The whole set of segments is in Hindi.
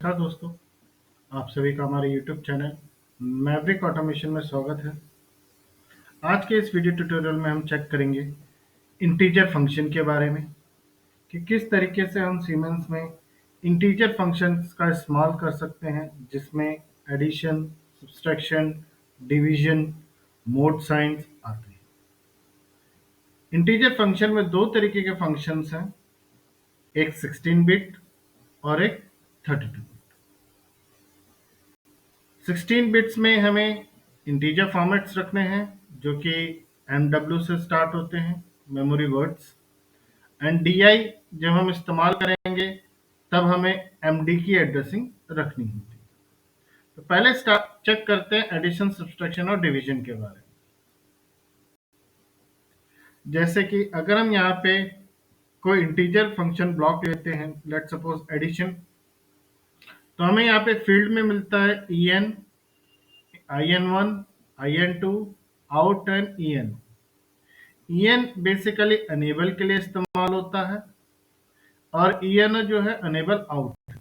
नमस्कार दोस्तों, आप सभी का हमारे YouTube चैनल मैवरिक ऑटोमेशन में स्वागत है। आज के इस वीडियो ट्यूटोरियल में हम चेक करेंगे इंटीजर फंक्शन के बारे में कि किस तरीके से हम सीमेंस में इंटीजर फंक्शंस का इस्तेमाल कर सकते हैं, जिसमें एडिशन, सब्सट्रैक्शन, डिवीजन, मोड साइंस आते हैं। इंटीजर फंक्शन में दो तरीके के फंक्शंस हैं, एक 16 बिट और एक 32 बिट। 16 बिट्स में हमें इंटीजर फॉर्मेट्स रखने हैं जो कि MW से स्टार्ट होते हैं, मेमोरी वर्ड्स, एंड DI जब हम इस्तेमाल करेंगे तब हमें MD की एड्रेसिंग रखनी होती है। तो पहले चेक करते हैं एडिशन, सब्सट्रैक्शन और डिवीजन के बारे में। जैसे कि अगर हम यहाँ पे कोई इंटीजर फंक्शन ब्लॉक लेते हैं, लेट सपोज एडिशन, तो हमें यहाँ पे फील्ड में मिलता है EN, IN1, IN2, out and EN। EN basically enable के लिए इस्तेमाल होता है और EN जो है अनेबल आउट।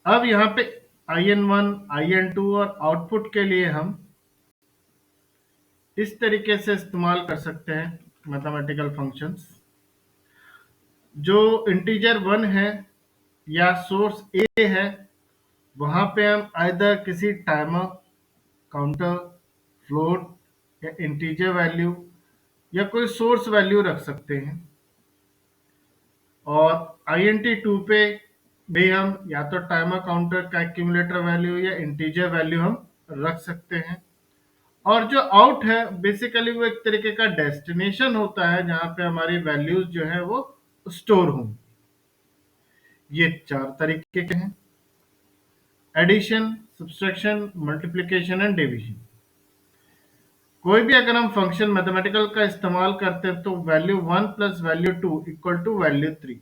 अब यहाँ पे IN1, IN2 और आउटपुट के लिए हम इस तरीके से इस्तेमाल कर सकते हैं मैथमेटिकल फंक्शंस। जो इंटीजर 1 है या सोर्स A है, वहां पे हम आइदर किसी टाइमर, काउंटर, फ्लोट या इंटीजर वैल्यू या कोई सोर्स वैल्यू रख सकते हैं। और INT2 पे भी हम या तो टाइमर, काउंटर का एक्यूमुलेटर वैल्यू या इंटीजर वैल्यू हम रख सकते हैं। और जो आउट है बेसिकली वो एक तरीके का डेस्टिनेशन होता है जहां पे हमारी वैल्यूज जो है वो स्टोर होंगी। ये चार तरीके के हैं: addition, subtraction, multiplication and division. कोई भी अगर हम फंक्शन मैथमेटिकल का इस्तेमाल करते हैं तो value 1 plus value 2 equal to value 3।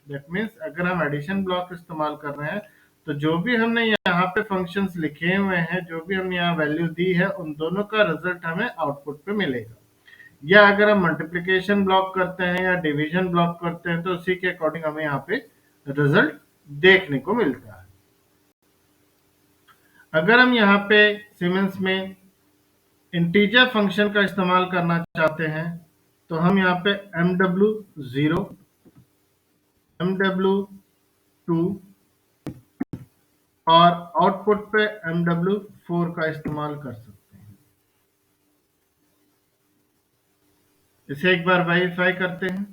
That means अगर हम एडिशन ब्लॉक इस्तेमाल कर रहे हैं तो जो भी हमने यहाँ पे फंक्शंस लिखे हुए हैं, जो भी हमने यहाँ वैल्यू दी है, उन दोनों का रिजल्ट हमें आउटपुट पे मिलेगा। या अगर हम मल्टीप्लिकेशन ब्लॉक करते हैं या डिवीजन ब्लॉक करते हैं तो उसी के अकॉर्डिंग हमें यहाँ पे रिजल्ट देखने को मिलता है। अगर हम यहाँ पे सीमेंस में इंटीजर फंक्शन का इस्तेमाल करना चाहते हैं तो हम यहाँ पे MW0, MW2 और आउटपुट पे MW4 का इस्तेमाल कर सकते हैं। इसे एक बार वेरीफाई करते हैं।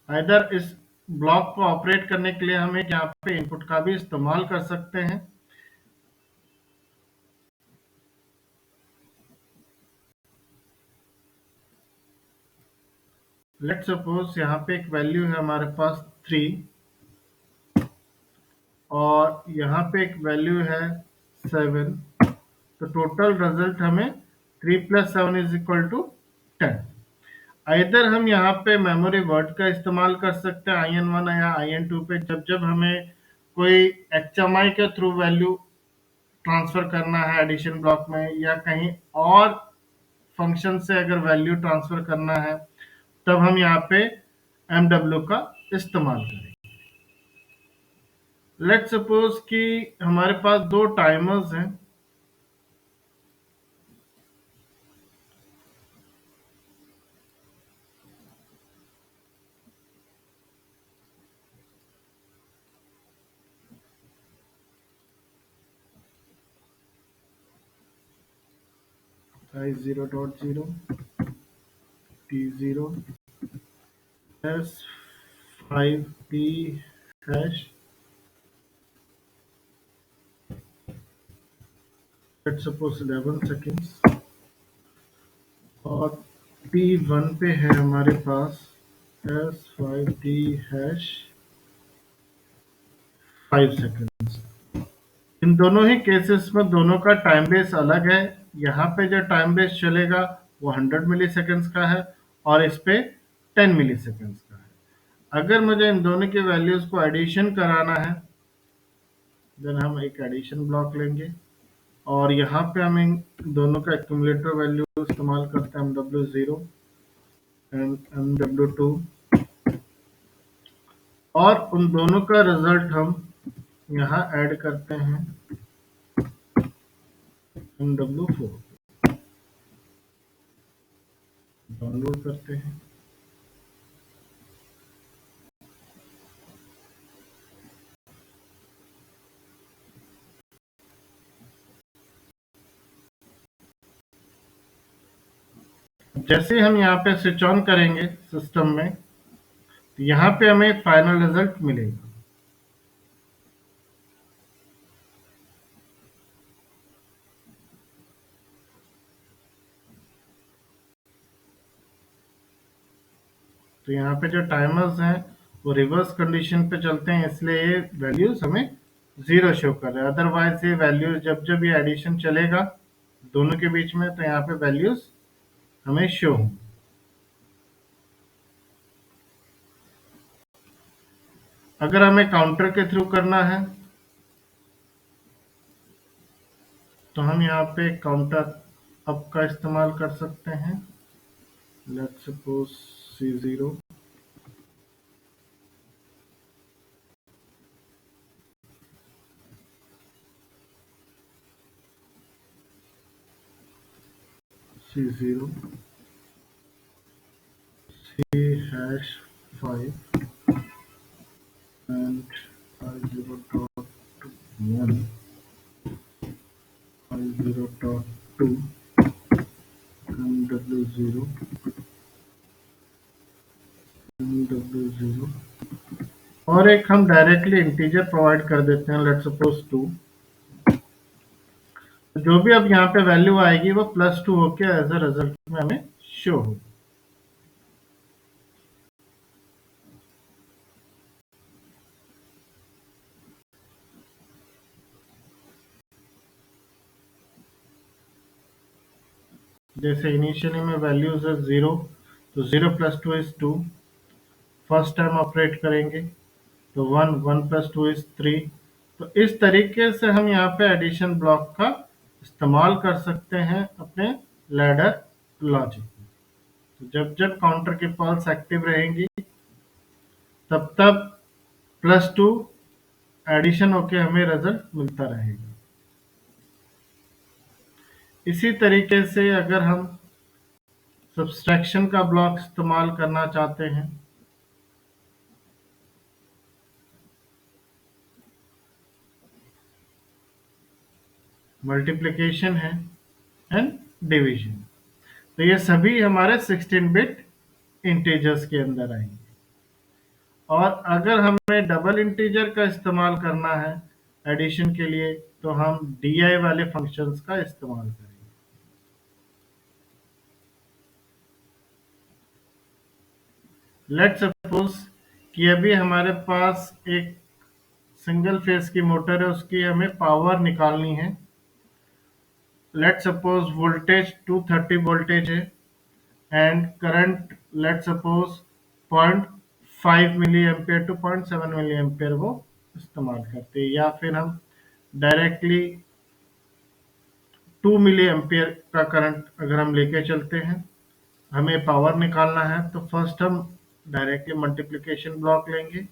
इधर इस ब्लॉक को ऑपरेट करने के लिए हम एक यहाँ पे इनपुट का भी इस्तेमाल कर सकते हैं। लेट सपोज यहाँ पे एक वैल्यू है हमारे पास 3 और यहाँ पे एक वैल्यू है 7। तो टोटल रिजल्ट हमें 3 + 7 = 10। इधर हम यहाँ पे मेमोरी वर्ड का इस्तेमाल कर सकते हैं IN1 या IN2 पे, जब जब हमें कोई HMI के थ्रू वैल्यू ट्रांसफर करना है एडिशन ब्लॉक में, या कहीं और फंक्शन से अगर वैल्यू ट्रांसफर करना है, तब हम यहाँ पे MW का इस्तेमाल करेंगे। लेट सपोज कि हमारे पास दो टाइमर्स हैं। I0.0, T0, S5T hash, let suppose 11 seconds, और T1 पे है हमारे पास S5T hash 5 सेकेंड्स। इन दोनों ही केसेस में दोनों का टाइम बेस अलग है। यहाँ पे जो टाइम बेस चलेगा वो 100 मिली सेकेंड्स का है और इस पे 10 मिली सेकेंड्स का है। अगर मुझे इन दोनों की वैल्यूज को एडिशन कराना है, देन हम एक एडिशन ब्लॉक लेंगे और यहाँ पे हम इन दोनों का एक्यूमुलेटर वैल्यू इस्तेमाल करते हैं MW0 एंड MW2। और उन दोनों का रिजल्ट हम यहाँ ऐड करते हैं MW4 डाउनलोड करते हैं। जैसे हम यहाँ पे स्विच ऑन करेंगे सिस्टम में, तो यहाँ पे हमें फाइनल रिजल्ट मिलेगा। तो यहाँ पे जो टाइमर्स हैं वो रिवर्स कंडीशन पे चलते हैं, इसलिए ये वैल्यूज हमें 0 शो कर रहे हैं। अदरवाइज ये वैल्यूज जब जब ये एडिशन चलेगा दोनों के बीच में, तो यहाँ पे वैल्यूज हमें शो होंगी। अगर हमें काउंटर के थ्रू करना है तो हम यहाँ पे काउंटर अप का इस्तेमाल कर सकते हैं। Let's suppose C0 C0 C#5 and I0.1 I0.2 MW0 MW0 और एक हम डायरेक्टली इंटीजर प्रोवाइड कर देते हैं, लेट्स सपोज 2। जो भी अब यहाँ पे वैल्यू आएगी वो +2 होके एज अ रिजल्ट में हमें शो होगी। जैसे इनिशियली में वैल्यूज है 0, तो 0 + 2 इज 2। फर्स्ट टाइम ऑपरेट करेंगे तो 1 1 + 2 इज 3। तो इस तरीके से हम यहाँ पे एडिशन ब्लॉक का इस्तेमाल कर सकते हैं अपने लैडर लॉजिक में। तो जब जब काउंटर की पल्स एक्टिव रहेंगी तब तब +2 एडिशन होके हमें रिजल्ट मिलता रहेगा। इसी तरीके से अगर हम सब्सट्रैक्शन का ब्लॉक इस्तेमाल करना चाहते हैं, मल्टीप्लिकेशन है एंड डिवीजन, तो ये सभी हमारे 16 बिट इंटीजर्स के अंदर आएंगे। और अगर हमें डबल इंटीजर का इस्तेमाल करना है एडिशन के लिए, तो हम DI वाले फंक्शंस का इस्तेमाल करेंगे। लेट्स सपोज कि अभी हमारे पास एक सिंगल फेज की मोटर है, उसकी हमें पावर निकालनी है। लेट्स सपोज वोल्टेज 230 वोल्टेज है and current let's suppose 0.5 milli ampere to 0.7 milli ampere वो इस्तेमाल करते हैं। या फिर हम डायरेक्टली 2 मिली एम्पियर का करंट अगर हम लेके चलते हैं, हमें पावर निकालना है, तो फर्स्ट हम डायरेक्टली मल्टीप्लिकेशन ब्लॉक लेंगे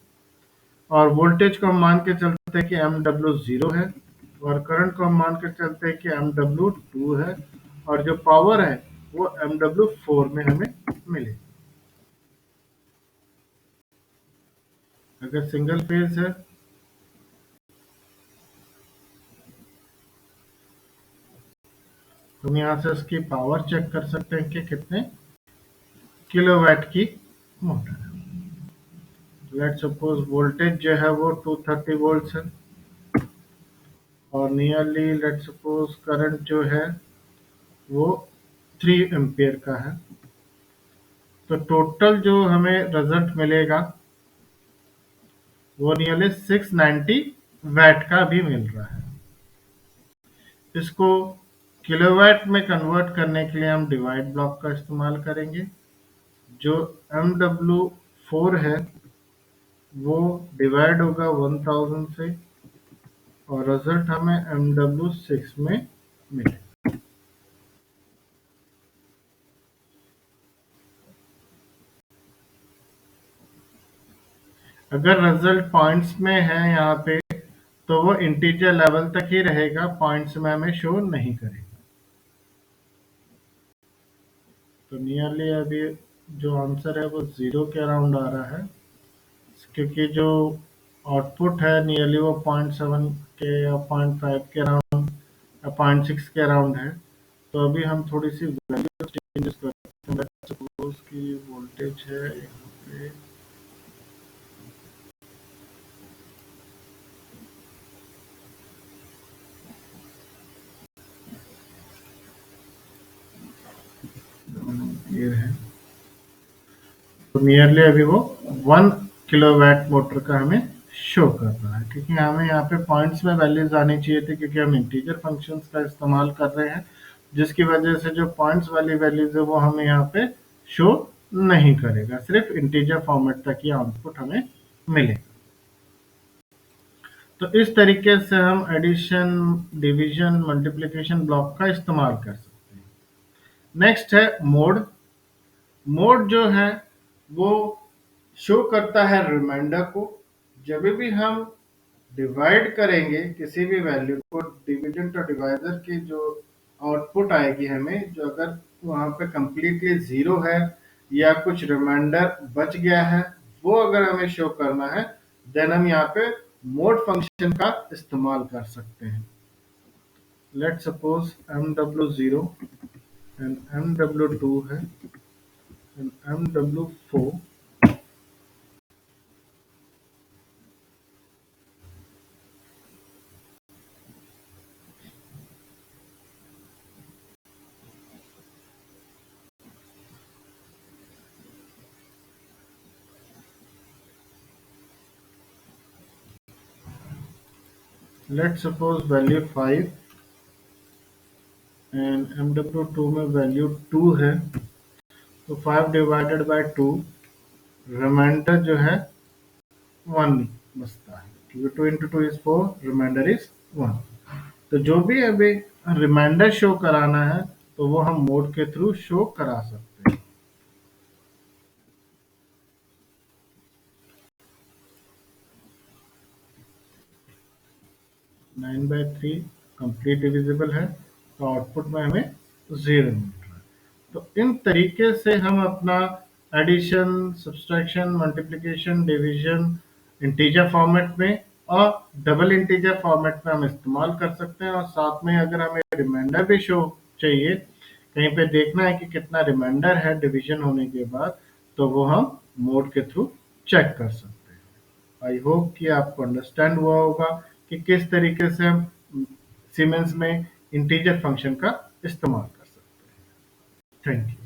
और वोल्टेज को हम मान के चलते हैं कि MW0 है और करंट को हम मान के चलते हैं कि MW2 है और जो पावर है वो MW4 में हमें मिले। अगर सिंगल फेज है तो हम यहाँ से उसकी पावर चेक कर सकते हैं कि कितने किलोवाट की मोटर है। लेट सपोज वोल्टेज जो है वो 230 वोल्ट है और नियरली लेट सपोज करंट जो है वो 3 एम्पियर का है। तो टोटल जो हमें रिजल्ट मिलेगा वो नियरली 690 वैट का भी मिल रहा है। इसको किलोवाट में कन्वर्ट करने के लिए हम डिवाइड ब्लॉक का इस्तेमाल करेंगे। जो MW4 है वो डिवाइड होगा 1000 से और रिजल्ट हमें MW6 में मिले। अगर रिजल्ट पॉइंट्स में है यहाँ पे, तो वो इंटीजर लेवल तक ही रहेगा, पॉइंट्स में हमें शो नहीं करेगा। तो नियरली अभी जो आंसर है वो 0 के अराउंड आ रहा है, क्योंकि जो आउटपुट है नियरली वो 0.7 के या 0.5 के अराउंड या 0.6 के अराउंड है। तो अभी हम थोड़ी सी वैल्यू चेंजेस करते हैं। सपोज की वोल्टेज है यहाँ पे, ये है, तो नियरली अभी वो 1 किलोवाट मोटर का हमें शो कर रहा है, क्योंकि हमें यहाँ पे पॉइंट्स में वैल्यूज आनी चाहिए थी, क्योंकि हम इंटीजर फंक्शंस का इस्तेमाल कर रहे हैं, जिसकी वजह से जो पॉइंट्स वाली वैल्यूज है वो हमें यहाँ पे शो नहीं करेगा, सिर्फ इंटीजर फॉर्मेट तक ही आउटपुट हमें मिलेगा। तो इस तरीके से हम एडिशन, डिवीजन, मल्टीप्लिकेशन ब्लॉक का इस्तेमाल कर सकते हैं। नेक्स्ट है मोड। मोड जो है वो शो करता है रिमाइंडर को। जब भी हम डिवाइड करेंगे किसी भी वैल्यू को, डिविडेंड और डिवाइजर की जो आउटपुट आएगी हमें, जो अगर वहाँ पे कंप्लीटली जीरो है या कुछ रिमाइंडर बच गया है, वो अगर हमें शो करना है, देन हम यहाँ पे मोड फंक्शन का इस्तेमाल कर सकते हैं। Let suppose MW0 and MW2 है and MW4। Let suppose value 5 and MW2 में वैल्यू 2 है, तो 5 डिवाइडेड बाय 2, रिमाइंडर जो है 1 बचता है, क्योंकि 2 इंटू 2 इज 4, रिमाइंडर इज 1। तो जो भी अभी रिमाइंडर शो कराना है, तो वो हम मोड के थ्रू शो करा सकते हैं। 9/3 कंप्लीट डिविजिबल है, तो आउटपुट में हमें 0 मिल रहा है। तो इन तरीके से हम अपना addition, subtraction, multiplication, division integer format में और डबल इंटीजर फॉर्मेट में हम इस्तेमाल कर सकते हैं। और साथ में अगर हमें रिमाइंडर भी शो चाहिए, कहीं पे देखना है कि कितना रिमाइंडर है डिवीजन होने के बाद, तो वो हम मोड के थ्रू चेक कर सकते हैं। आई होप कि आपको अंडरस्टैंड हुआ होगा कि किस तरीके से हम सीमेंस में इंटीजर फंक्शन का इस्तेमाल कर सकते हैं। Thank you.